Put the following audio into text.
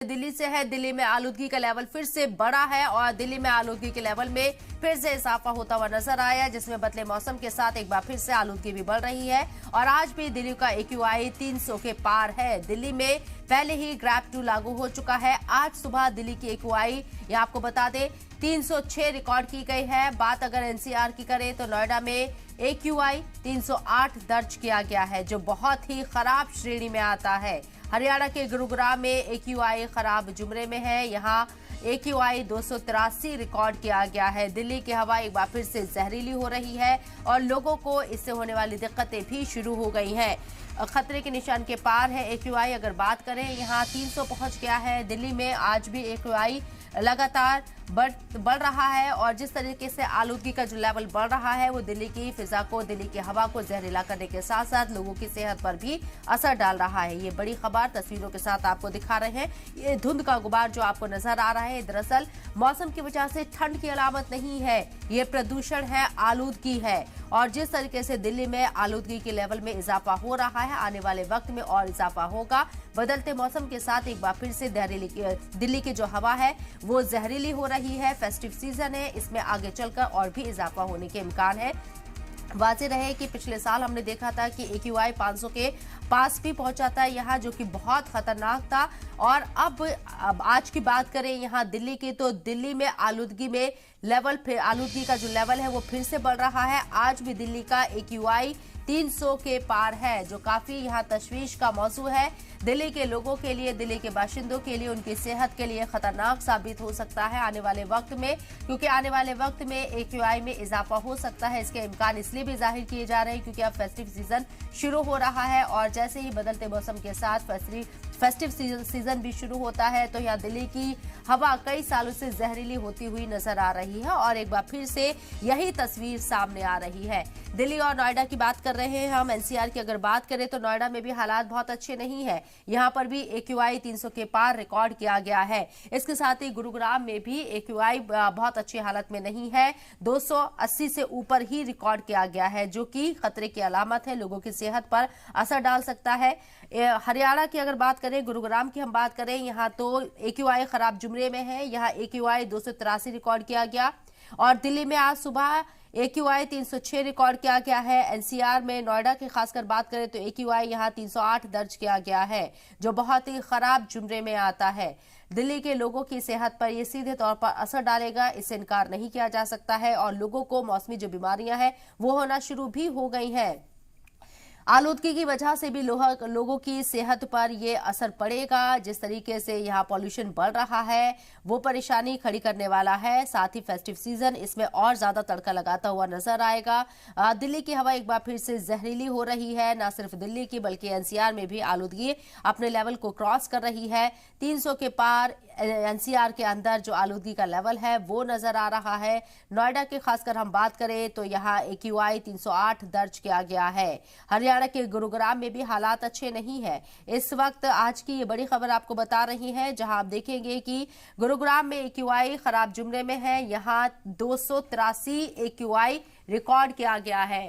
दिल्ली से है। दिल्ली में आलूदगी का लेवल फिर से बढ़ा है और दिल्ली में आलूदगी के लेवल में फिर से इजाफा होता हुआ नजर आया, जिसमें बदले मौसम के साथ एक बार फिर से आलूदगी भी बढ़ रही है और आज भी दिल्ली का AQI 300 के पार है। दिल्ली में पहले ही ग्रैब 2 लागू हो चुका है। आज सुबह दिल्ली की AQI ये आपको बता दें 306 रिकॉर्ड की गई है। बात अगर NCR की करें तो नोएडा में AQI 308 दर्ज किया गया है, जो बहुत ही खराब श्रेणी में आता है। हरियाणा के गुरुग्राम में AQI खराब जुमरे में है। यहाँ AQI 283 रिकॉर्ड किया गया है। दिल्ली की हवा एक बार फिर से जहरीली हो रही है और लोगों को इससे होने वाली दिक्कतें भी शुरू हो गई हैं। खतरे के निशान के पार है AQI। अगर बात करें यहाँ 300 पहुंच गया है। दिल्ली में आज भी AQI लगातार बढ़ रहा है और जिस तरीके से आलूदगी का जो लेवल बढ़ रहा है वो दिल्ली की फिजा को, दिल्ली की हवा को जहरीला करने के साथ साथ लोगों की सेहत पर भी असर डाल रहा है। ये बड़ी खबर तस्वीरों के साथ आपको दिखा रहे हैं। ये धुंध का गुबार जो आपको नजर आ रहा है, दरअसल मौसम की वजह से ठंड की अलामत नहीं है, ये प्रदूषण है, आलूदगी है। और जिस तरीके से दिल्ली में आलूदगी के लेवल में इजाफा हो रहा है, आने वाले वक्त में और इजाफा होगा। बदलते मौसम के साथ एक बार फिर से दिल्ली की जो हवा है वो जहरीली हो रही है। फेस्टिव सीजन है, इसमें आगे चलकर और भी इजाफा होने के इम्कान है। वाज़ेह रहे कि पिछले साल हमने देखा था कि AQI 500 के पास भी पहुंचा था यहाँ, जो कि बहुत खतरनाक था। और अब आज की बात करें यहाँ दिल्ली की, तो दिल्ली में आलूदगी में आलूदगी का जो लेवल है वो फिर से बढ़ रहा है। आज भी दिल्ली का AQI 300 के पार है, जो काफी यहाँ तशवीश का मौजू है। दिल्ली के लोगों के लिए, दिल्ली के बाशिंदों के लिए, उनकी सेहत के लिए खतरनाक साबित हो सकता है आने वाले वक्त में, क्योंकि आने वाले वक्त में AQI में इजाफा हो सकता है। इसके इम्कान इसलिए भी जाहिर किए जा रहे हैं क्योंकि अब फेस्टिव सीजन शुरू हो रहा है और जैसे ही बदलते मौसम के साथ फेस्टिव सीजन भी शुरू होता है तो यहाँ दिल्ली की हवा कई सालों से जहरीली होती हुई नजर आ रही है और एक बार फिर से यही तस्वीर सामने आ रही है। दिल्ली और नोएडा की बात कर रहे हैं हम। NCR की अगर बात करें तो नोएडा में भी हालात बहुत अच्छे नहीं है। यहाँ पर भी AQI 300 के पार रिकॉर्ड किया गया है। इसके साथ ही गुरुग्राम में भी AQI बहुत अच्छी हालत में नहीं है, 280 से ऊपर ही रिकॉर्ड किया गया है, जो कि खतरे की अलामत है, लोगों की सेहत पर असर डाल सकता है। हरियाणा की अगर बात करें, गुरुग्राम की हम बात करें, यहाँ तो AQI खराब जुमरे में है। यहाँ AQI 283 रिकॉर्ड किया गया और दिल्ली में आज सुबह AQI 306 रिकॉर्ड किया गया है। NCR में नोएडा की खासकर बात करें तो AQI यहाँ 308 दर्ज किया गया है, जो बहुत ही खराब जुमरे में आता है। दिल्ली के लोगों की सेहत पर यह सीधे तौर पर असर डालेगा, इससे इनकार नहीं किया जा सकता है और लोगों को मौसमी जो बीमारियां हैं वो होना शुरू भी हो गई हैं। आलूदगी की वजह से भी लोगों की सेहत पर ये असर पड़ेगा। जिस तरीके से यहाँ पॉल्यूशन बढ़ रहा है वो परेशानी खड़ी करने वाला है। साथ ही फेस्टिव सीजन इसमें और ज्यादा तड़का लगाता हुआ नजर आएगा। दिल्ली की हवा एक बार फिर से जहरीली हो रही है। न सिर्फ दिल्ली की बल्कि NCR में भी आलूदगी अपने लेवल को क्रॉस कर रही है। 300 के पार NCR के अंदर जो आलूदगी का लेवल है वो नजर आ रहा है। नोएडा की खासकर हम बात करें तो यहाँ AQI 308 दर्ज किया गया है। हरियाणा के गुरुग्राम में भी हालात अच्छे नहीं है। इस वक्त आज की ये बड़ी खबर आपको बता रही है, जहां आप देखेंगे कि गुरुग्राम में AQI खराब जुमरे में है। यहाँ 283 AQI रिकॉर्ड किया गया है।